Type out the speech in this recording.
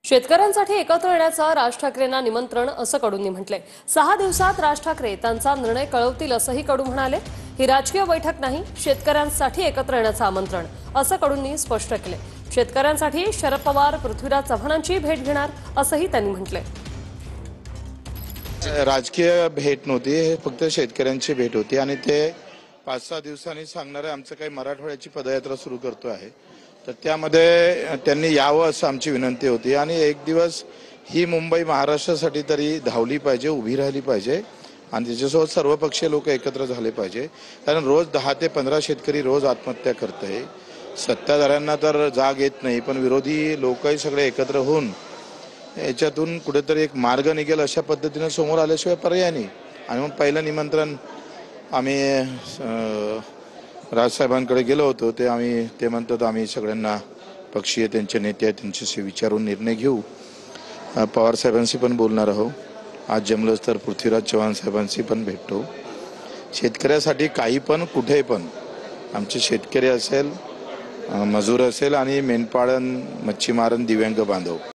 शेतकऱ्यांसाठी एकत्र येण्याचा राज ठाकरेंना निमंत्रण असं कडूंनी म्हटलंय। 6 दिवसात राज ठाकरे त्यांचा निर्णय कळवतील असंही कडू म्हणाले। ही राजकीय बैठक नाही, शेतकऱ्यांसाठी एकत्र येण्याचं आमंत्रण असं कडूंनी स्पष्ट केले। शेतकऱ्यांसाठी शरद पवार पृथ्वीराज चव्हाणांची भेट घेणार असंही त्यांनी म्हटलंय। राजकीय भेट नव्हती, हे फक्त शेतकऱ्यांची भेट होती आणि ते 5-6 दिवसांनी सांगणार आहे। आमचं काही मराठवाड्याची पदयात्रा सुरू करतो आहे, तर त्यामध्ये त्यांनी यावं असं आमची विनंती होती। आणि एक दिवस ही मुंबई महाराष्ट्रासाठी तरी धावली पाहिजे, उभी राहिली पाहिजे आणि त्याच्यासोबत सर्वपक्षीय लोक एकत्र झाले पाहिजे। कारण रोज 10 ते 15 शेतकरी रोज आत्महत्या करत आहे। सत्ताधाऱ्यांना तर जाग येत नाही, पण विरोधी लोकही सगळे एकत्र होऊन याच्यातून कुठेतरी एक मार्ग निघेल अशा पद्धतीने समोर आल्याशिवाय पर्याय नाही। आणि मग पहिलं निमंत्रण आम्ही राजसाहेबांकडे गेलो होतो, ते म्हणतात आम्ही सगळ्यांना पक्षीय त्यांचे नेते आहेत त्यांच्याशी विचारून निर्णय घेऊ। पवार साहेबांशी पण बोलणार आहोत, आज जमलंच तर पृथ्वीराज चव्हाण साहेबांशी पण भेटतो। शेतकऱ्यासाठी काही पण कुठे पण आमचे शेतकरी असेल, मजूर असेल आणि मेंढपाळन, मच्छीमारन, दिव्यांग बांधव